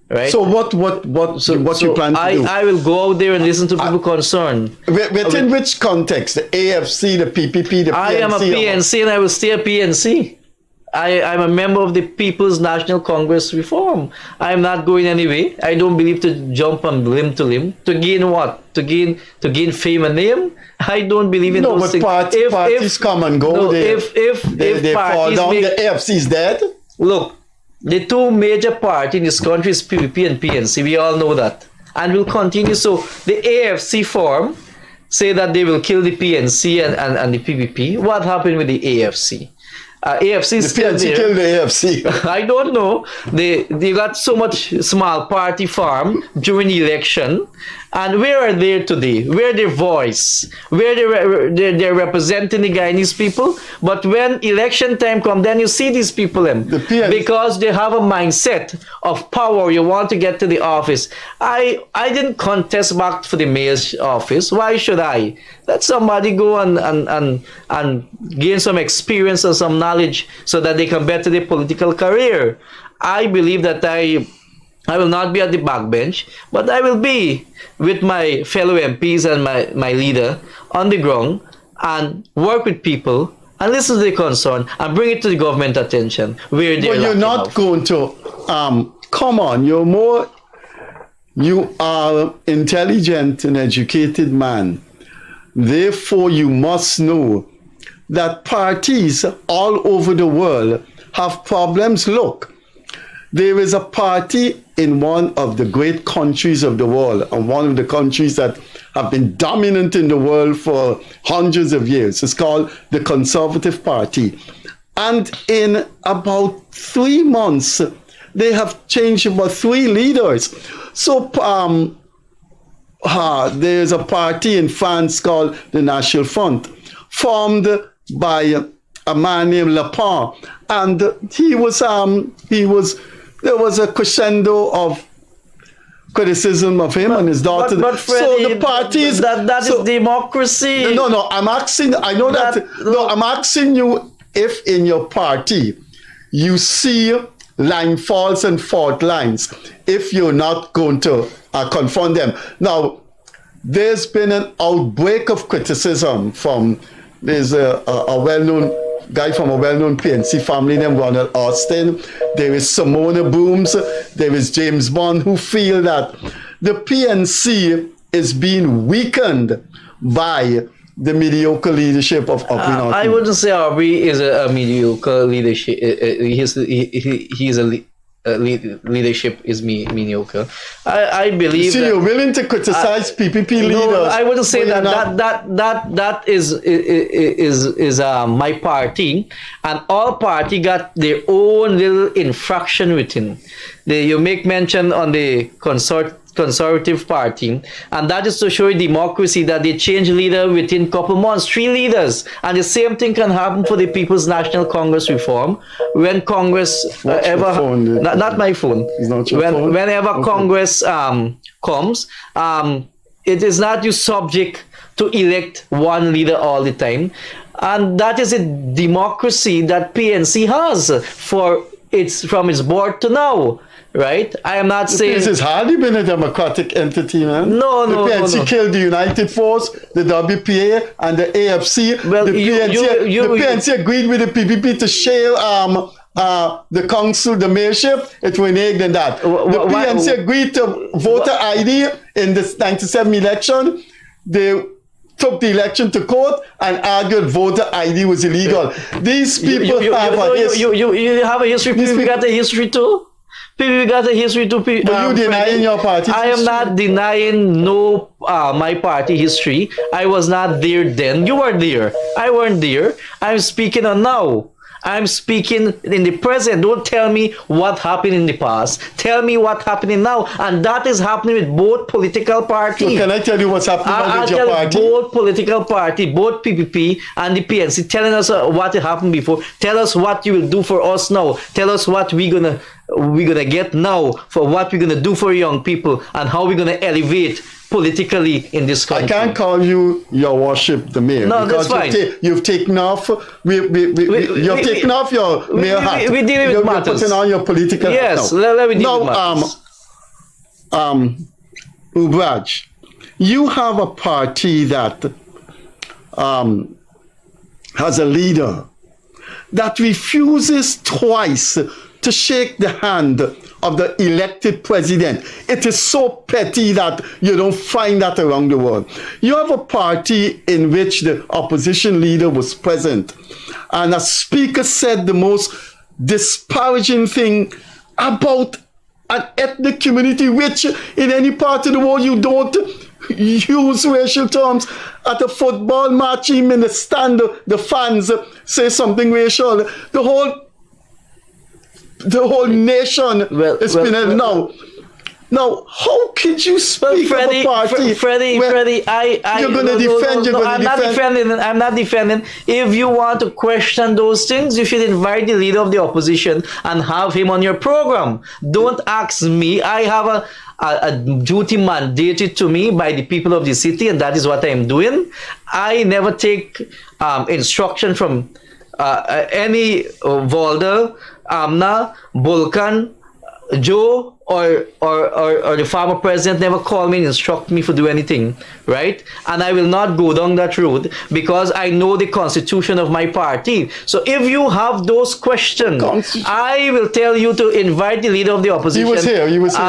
right? So what you plan to do? I will go out there and listen to people concerned. Within which context? The AFC, the PPP, the PNC? I am a PNC, and I will stay a PNC. I'm a member of the People's National Congress Reform. I'm not going anywhere. I don't believe to jump from limb to limb. To gain what? To gain fame and name? I don't believe in those things. Parties come and go. No, they fall down. The AFC is dead. Look, the 2 major parties in this country is PPP and PNC. We all know that. And will continue. So the AFC form say that they will kill the PNC and the PPP. What happened with the AFC? AFC is the PNC killed the AFC. I don't know. They got so much small party farm during the election, and where are they today? Where their voice? Where they're representing the Guyanese people? But when election time comes, then you see these people because they have a mindset of power. You want to get to the office. I didn't contest back for the mayor's office. Why should I? Let somebody go and gain some experience and some knowledge so that they can better their political career. I believe that I will not be at the backbench, but I will be with my fellow MPs and my leader on the ground and work with people and listen to the concern and bring it to the government attention. Where but you're not going to, come on, you are intelligent and educated man. Therefore, you must know that parties all over the world have problems. Look, there is a party in one of the great countries of the world, and one of the countries that have been dominant in the world for hundreds of years. It's called the Conservative Party. And in about 3 months, they have changed about 3 leaders. So there's a party in France called the National Front, formed by a man named Lepin, and there was a crescendo of criticism of him and his daughter. But Freddie, so the parties that is democracy. No, I'm asking. I know I'm asking you if in your party you see line faults and fault lines, if you're not going to confront them. Now, there's been an outbreak of criticism from there's a well-known guy from a well-known PNC family named Ronald Austin. There is Simona Booms. There is James Bond, who feel that the PNC is being weakened by the mediocre leadership of Aubrey. I wouldn't say Aubrey is a mediocre leadership. He's a leadership is mediocre. I believe. So you're willing to criticize PPP leaders? No, I wouldn't say that. That is my party, and all party got their own little infraction within. You make mention on the Conservative Party, and that is to show you democracy, that they change leader within couple months, 3 leaders, and the same thing can happen for the People's National Congress reform. When Congress not my phone. It's not your phone? Whenever Okay. Congress comes, it is not you subject to elect one leader all the time, and that is a democracy that PNC has from its board to now. Right? I am not saying this has hardly been a democratic entity, man. No. The PNC killed the United Force, the WPA, and the AFC. Well, the PNC agreed with the PPP to share the council, the mayorship. It reneged in that. The PNC agreed to voter ID in the 97 election. They took the election to court and argued voter ID was illegal. These people have a history. You have a history. We got a history too. We got a history too. But you denying your party? I am not denying my party history. I was not there then. You were there. I weren't there. I'm speaking on now. I'm speaking in the present. Don't tell me what happened in the past. Tell me what's happening now. And that is happening with both political parties. So can I tell you what's happening with your party? Both political party, both PPP and the PNC, telling us what happened before. Tell us what you will do for us now. Tell us what we're gonna get now, for what we're gonna do for young people, and how we're gonna elevate politically in this country. I can't call you, your worship, the mayor. No, that's fine. You've taken off. You've taken off your mayor hat. We deal with matters. You're putting on your political hat. Yes, let me deal with matters. Ubraj, you have a party that has a leader that refuses twice to shake the hand of the elected president. It is so petty that you don't find that around the world. You have a party in which the opposition leader was present, and a speaker said the most disparaging thing about an ethnic community, which in any part of the world you don't use racial terms. At a football match, even in the stand, the fans say something racial. The whole nation is spinning now. Now, how could you speak of a party? Freddie, you're going to defend. I'm not defending. If you want to question those things, you should invite the leader of the opposition and have him on your program. Don't ask me. I have a duty mandated to me by the people of the city, and that is what I am doing. I never take instruction from any Volder, Amna, Vulcan, Joe, or the former president never called me and instruct me to do anything, right? And I will not go down that road because I know the constitution of my party. So if you have those questions, I will tell you to invite the leader of the opposition. He was here.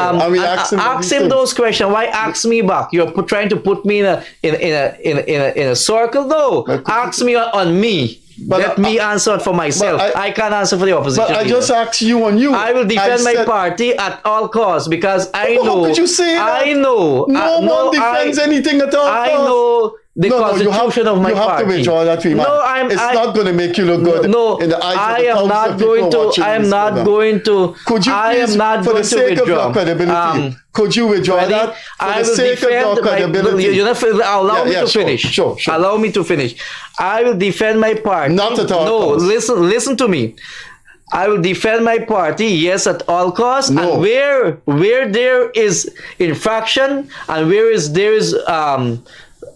Ask him those questions. Why ask me back? You're trying to put me in a circle. No, ask me on me. Let me answer for myself. I can't answer for the opposition. But I just asked you on you. I will defend my party at all costs because I know. How could you say that? I know. No one defends anything at all costs. I know the constitution of my you have party. to withdraw that remark. No, it's not going to make you look good in the eyes of the thousands of people watching I am this not program. going to. Could you I please, am not for going the to sake withdraw. of your credibility, could you withdraw Freddie, that? For I the will sake of your defend credibility. allow me to sure, finish. Sure. Allow me to finish. I will defend my party. Not at all No, costs. listen to me. I will defend my party, yes, at all costs. No. And where there is infraction and there is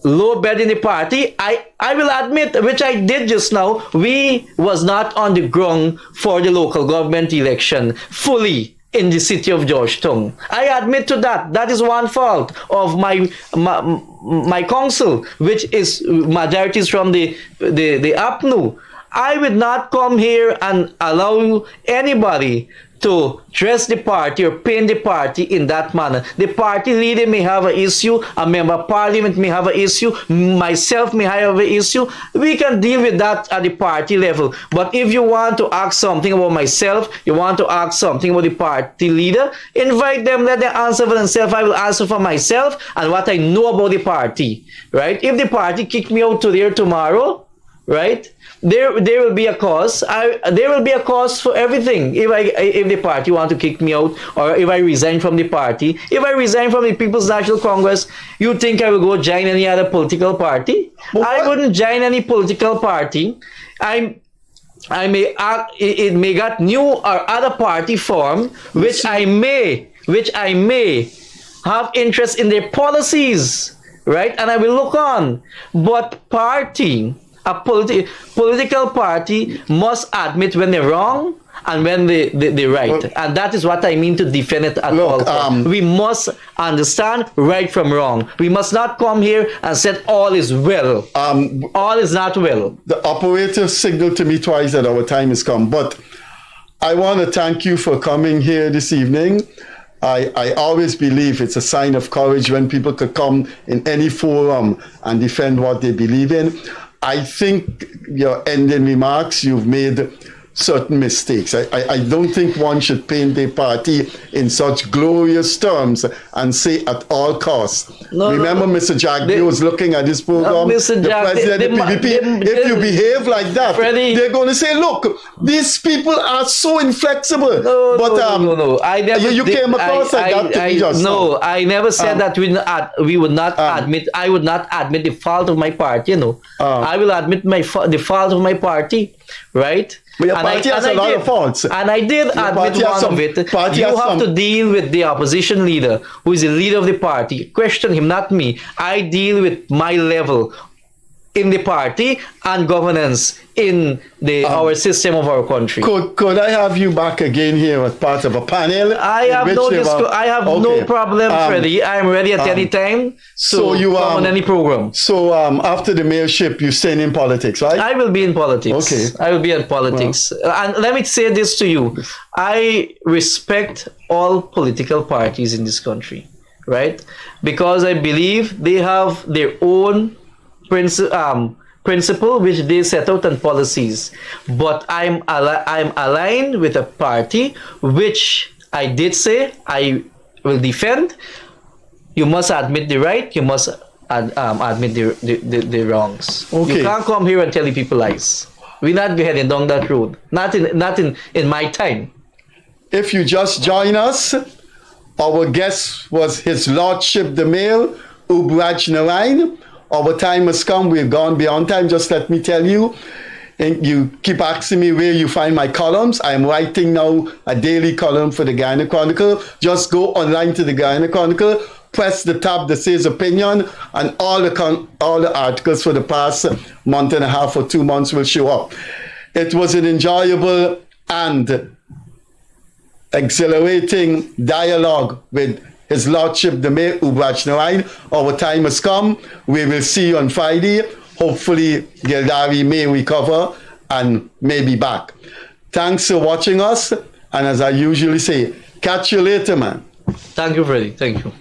low bed in the party, I will admit, which I did just now, we was not on the ground for the local government election fully in the city of Georgetown. I admit to that. That is one fault of my council, which is majorities from the APNU. I would not come here and allow anybody to dress the party or paint the party in that manner. The party leader may have an issue, a member of parliament may have an issue, myself may have an issue. We can deal with that at the party level. But if you want to ask something about myself, you want to ask something about the party leader, invite them, let them answer for themselves. I will answer for myself and what I know about the party, right? If the party kick me out today or tomorrow, right? There will be a cause. There will be a cause for everything. If the party want to kick me out, or if I resign from the party, if I resign from the People's National Congress, you think I will go join any other political party? I wouldn't join any political party. I may act, it may get new or other party form, which I may have interest in their policies, right? And I will look on. But party. A political party must admit when they're wrong and when they're right. And that is what I mean to defend it at all costs. We must understand right from wrong. We must not come here and say all is well. All is not well. The operator signaled to me twice that our time has come. But I want to thank you for coming here this evening. I always believe it's a sign of courage when people could come in any forum and defend what they believe in. I think your ending remarks, you've made certain mistakes. I don't think one should paint their party in such glorious terms and say at all costs. Remember, Mr. Jagdi was looking at this program, the president of the PVP. If you behave like that, Freddie, they're going to say, look, these people are so inflexible. No. I never, you came across like that to me just now. I never said that we would not admit. I would not admit the fault of my party. I will admit the fault of my party, right? But your party has a lot of faults. And I did admit one of it. You have to deal with the opposition leader, who is the leader of the party. Question him, not me. I deal with my level in the party and governance in our system of our country. Could I have you back again here as part of a panel? I have no problem, Freddie. I am ready at any time. So you come on any program. So after the mayorship, you staying in politics, right? I will be in politics. Okay. I will be in politics. And let me say this to you. I respect all political parties in this country, right? Because I believe they have their own principle which they set out and policies, but I'm aligned with a party which I did say I will defend. You must admit the right, you must admit the wrongs. You can't come here and tell the people lies. We're not heading down that road, not in my time. If you just join us, our guest was His Lordship the Mayor, Ubraj Narine. Our time has come. We've gone beyond time. Just let me tell you, and you keep asking me where you find my columns. I'm writing now a daily column for the Guyana Chronicle. Just go online to the Guyana Chronicle, press the tab that says opinion, and all the articles for the past month and a half or 2 months will show up. It was an enjoyable and exhilarating dialogue with His Lordship the Mayor, Ubraj Narine. Our time has come. We will see you on Friday. Hopefully, Gildarie may recover and may be back. Thanks for watching us. And as I usually say, catch you later, man. Thank you, Freddie. Thank you.